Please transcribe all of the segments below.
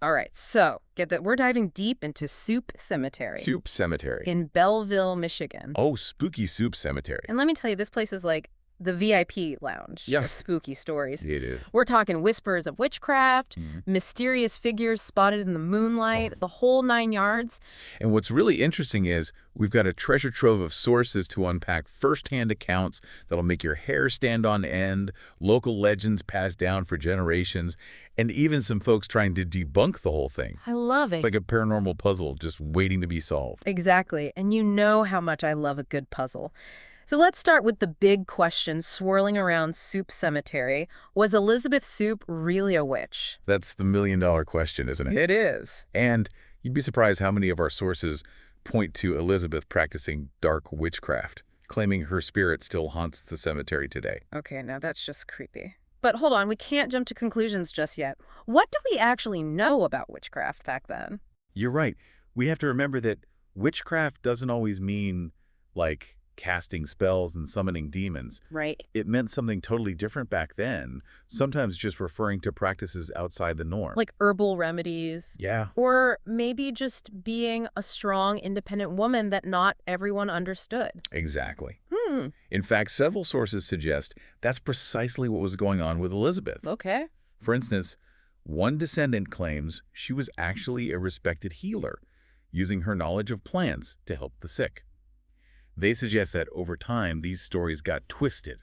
All right, so get that we're diving deep into Soop Cemetery Soop Cemetery. in Belleville, Michigan. Oh, spooky Soop Cemetery. And let me tell you, this place is like the VIP lounge of Yes. spooky stories. It is. We're talking whispers of witchcraft, Mhm. mysterious figures spotted in the moonlight, the whole 9 yards. And what's really interesting is we've got a treasure trove of sources to unpack firsthand accounts that'll make your hair stand on end, local legends passed down for generations, and even some folks trying to debunk the whole thing. I love it. It's like a paranormal puzzle just waiting to be solved. Exactly, and you know how much I love a good puzzle. So let's start with the big question swirling around Soop Cemetery. Was Elizabeth Soop really a witch? That's the million-dollar question, isn't it? It is. And you'd be surprised how many of our sources point to Elizabeth practicing dark witchcraft, claiming her spirit still haunts the cemetery today. Okay, now that's just creepy. But hold on, we can't jump to conclusions just yet. What do we actually know about witchcraft back then? You're right. We have to remember that witchcraft doesn't always mean, like, casting spells and summoning demons. Right. It meant something totally different back then, sometimes just referring to practices outside the norm. Like herbal remedies. Yeah, Or maybe just being a strong, independent woman that not everyone understood. exactly. Hmm, In fact, several sources suggest that's precisely what was going on with Elizabeth. okay. For instance, one descendant claims she was actually a respected healer, using her knowledge of plants to help the sick. They suggest that over time, these stories got twisted,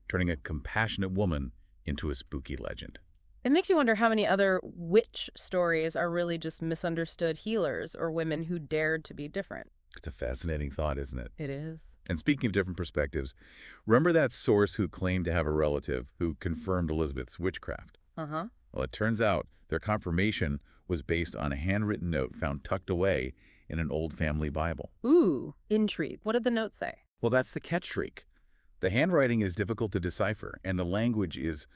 turning a compassionate woman into a spooky legend. It makes you wonder how many other witch stories are really just misunderstood healers or women who dared to be different. It's a fascinating thought, isn't it? It is. And speaking of different perspectives, remember that source who claimed to have a relative who confirmed Elizabeth's witchcraft? Uh-huh. Well, it turns out their confirmation was based on a handwritten note found tucked away in an old family Bible. Ooh, intrigue. What did the note say? Well, that's the catch, Shriek. The handwriting is difficult to decipher, and the language is,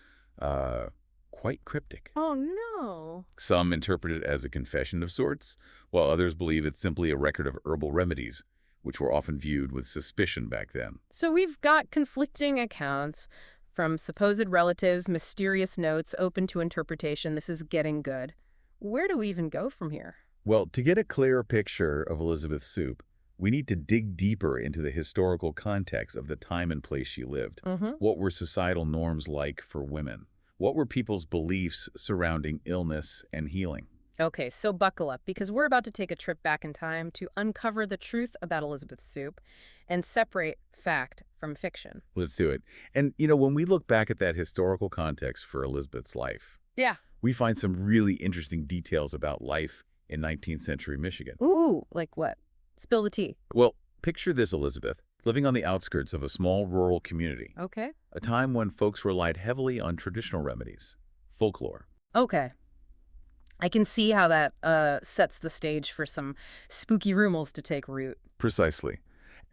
quite cryptic. Oh, no. Some interpret it as a confession of sorts, while others believe it's simply a record of herbal remedies, which were often viewed with suspicion back then. So we've got conflicting accounts from supposed relatives, mysterious notes, open to interpretation. This is getting good. Where do we even go from here? Well, to get a clearer picture of Elizabeth Soop, we need to dig deeper into the historical context of the time and place she lived. Mm-hmm. What were societal norms like for women? What were people's beliefs surrounding illness and healing? Okay, so buckle up, because we're about to take a trip back in time to uncover the truth about Elizabeth Soop and separate fact from fiction. Let's do it. And, when we look back at that historical context for Elizabeth's life, Yeah. we find some really interesting details about life in 19th century Michigan. Ooh, like what? Spill the tea. Well, picture this, Elizabeth, living on the outskirts of a small rural community, Okay. a time when folks relied heavily on traditional remedies, folklore. Okay. I can see how that sets the stage for some spooky rumors to take root. Precisely.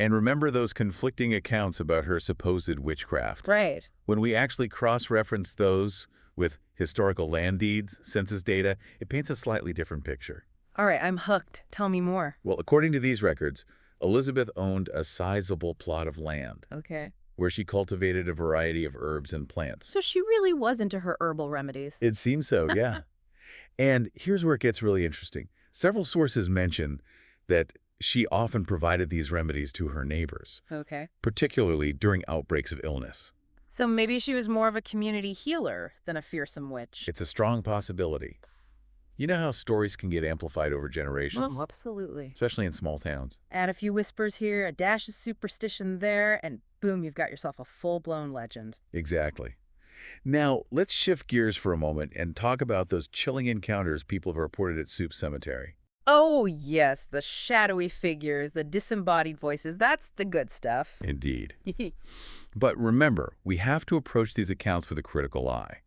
And remember those conflicting accounts about her supposed witchcraft. Right. When we actually cross-reference those with historical land deeds, census data, it paints a slightly different picture. All right, I'm hooked. Tell me more. Well, according to these records, Elizabeth owned a sizable plot of land Okay. where she cultivated a variety of herbs and plants. So she really was into her herbal remedies. It seems so, yeah. And here's where it gets really interesting. Several sources mention that she often provided these remedies to her neighbors, Okay. particularly during outbreaks of illness. So maybe she was more of a community healer than a fearsome witch. It's a strong possibility. You know how stories can get amplified over generations, Oh, absolutely. especially in small towns. Add a few whispers here, a dash of superstition there, and boom, you've got yourself a full-blown legend. Exactly. Now, let's shift gears for a moment and talk about those chilling encounters people have reported at Soop Cemetery. Oh, yes, the shadowy figures, the disembodied voices, that's the good stuff. Indeed. But remember, we have to approach these accounts with a critical eye.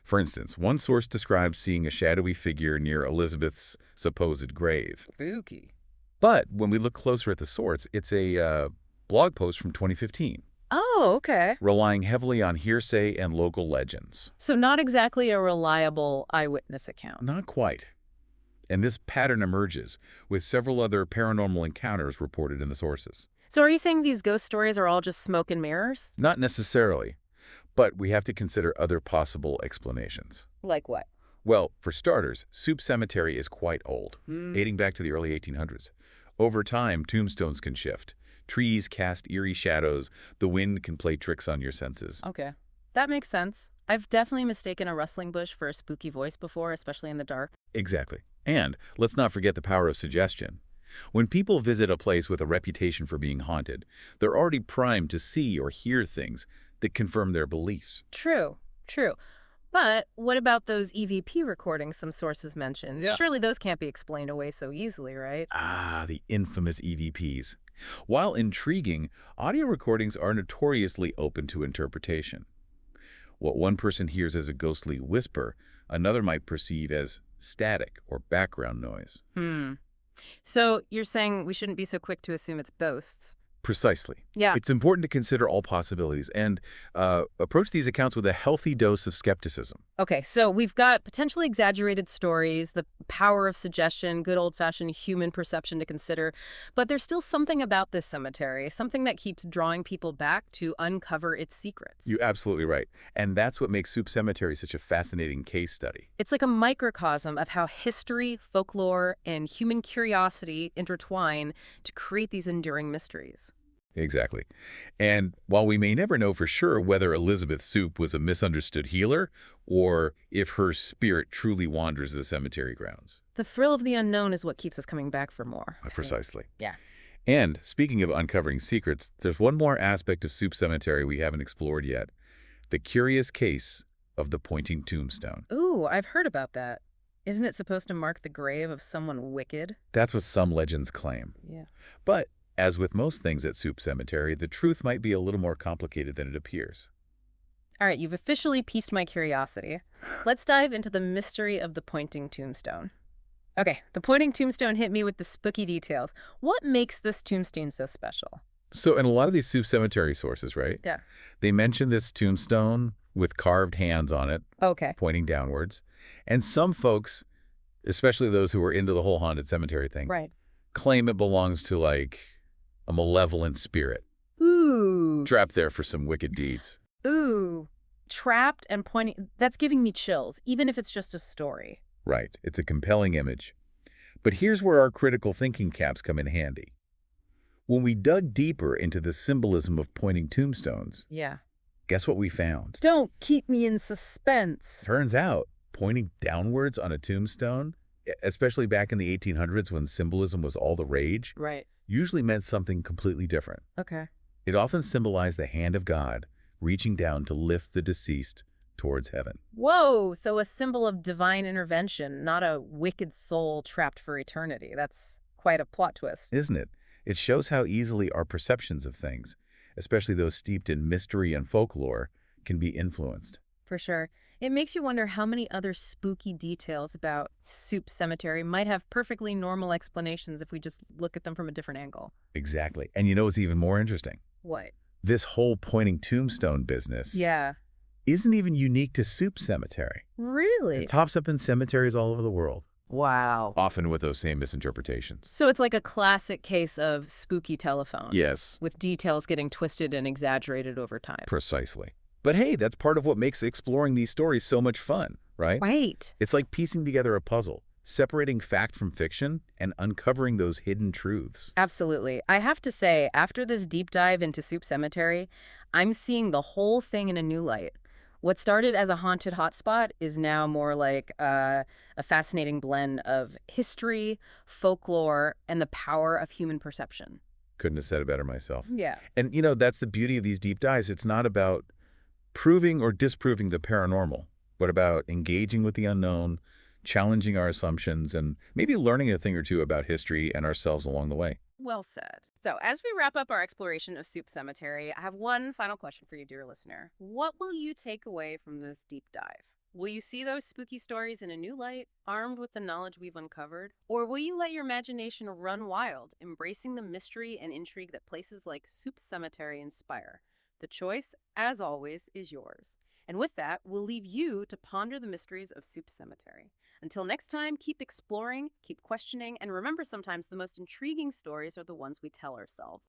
For instance, one source describes seeing a shadowy figure near Elizabeth's supposed grave. Spooky. But when we look closer at the source, it's a blog post from 2015, Oh, okay. relying heavily on hearsay and local legends. So not exactly a reliable eyewitness account. Not quite. And this pattern emerges with several other paranormal encounters reported in the sources. So are you saying these ghost stories are all just smoke and mirrors? Not necessarily, but we have to consider other possible explanations. Like what? Well, for starters, Soop Cemetery is quite old, Hmm. dating back to the early 1800s. Over time, tombstones can shift. Trees cast eerie shadows. The wind can play tricks on your senses. Okay. That makes sense. I've definitely mistaken a rustling bush for a spooky voice before, especially in the dark. Exactly. And let's not forget the power of suggestion. When people visit a place with a reputation for being haunted, they're already primed to see or hear things that confirm their beliefs. True, true. But what about those EVP recordings some sources mentioned? Yeah. Surely those can't be explained away so easily, right? Ah, the infamous EVPs. While intriguing, audio recordings are notoriously open to interpretation. What one person hears as a ghostly whisper, another might perceive as static or background noise. Hmm. So you're saying we shouldn't be so quick to assume it's ghosts? Precisely. Yeah. It's important to consider all possibilities and approach these accounts with a healthy dose of skepticism. Okay, so we've got potentially exaggerated stories, the power of suggestion, good old-fashioned human perception to consider, but there's still something about this cemetery, something that keeps drawing people back to uncover its secrets. You're absolutely right. And that's what makes Soop Cemetery such a fascinating case study. It's like a microcosm of how history, folklore, and human curiosity intertwine to create these enduring mysteries. Exactly. And while we may never know for sure whether Elizabeth Soop was a misunderstood healer or if her spirit truly wanders the cemetery grounds. The thrill of the unknown is what keeps us coming back for more, I think. Precisely. Yeah. And speaking of uncovering secrets, there's one more aspect of Soop Cemetery we haven't explored yet. The curious case of the pointing tombstone. Ooh, I've heard about that. Isn't it supposed to mark the grave of someone wicked? That's what some legends claim. Yeah. But as with most things at Soop Cemetery, the truth might be a little more complicated than it appears. All right, you've officially piqued my curiosity. Let's dive into the mystery of the pointing tombstone. Okay, the pointing tombstone hit me with the spooky details. What makes this tombstone so special? So in a lot of these Soop Cemetery sources, right, Yeah. they mention this tombstone with carved hands on it, Okay. pointing downwards. And some folks, especially those who are into the whole haunted cemetery thing, Right. claim it belongs to, like, a malevolent spirit Ooh. trapped there for some wicked deeds. Ooh. Trapped and pointing. That's giving me chills, even if it's just a story. Right. It's a compelling image. But here's where our critical thinking caps come in handy. When we dug deeper into the symbolism of pointing tombstones, Yeah. guess what we found? Don't keep me in suspense. Turns out, pointing downwards on a tombstone, especially back in the 1800s when symbolism was all the rage, Right. usually meant something completely different. Okay. It often symbolized the hand of God reaching down to lift the deceased towards heaven. Whoa, so a symbol of divine intervention, not a wicked soul trapped for eternity. That's quite a plot twist. Isn't it? It shows how easily our perceptions of things, especially those steeped in mystery and folklore, can be influenced. For sure. It makes you wonder how many other spooky details about Soop Cemetery might have perfectly normal explanations if we just look at them from a different angle. Exactly. And you know what's even more interesting? What? This whole pointing tombstone business Yeah. isn't even unique to Soop Cemetery. Really? It tops up in cemeteries all over the world, Wow. often with those same misinterpretations. So it's like a classic case of spooky telephone. Yes, With details getting twisted and exaggerated over time. precisely. But hey, that's part of what makes exploring these stories so much fun, right? Right. It's like piecing together a puzzle, separating fact from fiction and uncovering those hidden truths. Absolutely. I have to say, after this deep dive into Soop Cemetery, I'm seeing the whole thing in a new light. What started as a haunted hotspot is now more like a fascinating blend of history, folklore, and the power of human perception. Couldn't have said it better myself. Yeah. And, you know, that's the beauty of these deep dives. It's not about proving or disproving the paranormal, but about engaging with the unknown, challenging our assumptions, and maybe learning a thing or two about history and ourselves along the way. Well said. So, as we wrap up our exploration of Soop Cemetery, I have one final question for you, dear listener. What will you take away from this deep dive? Will you see those spooky stories in a new light, armed with the knowledge we've uncovered? Or will you let your imagination run wild, embracing the mystery and intrigue that places like Soop Cemetery inspire? The choice, as always, is yours. And with that, we'll leave you to ponder the mysteries of Soop Cemetery. Until next time, keep exploring, keep questioning, and remember sometimes the most intriguing stories are the ones we tell ourselves.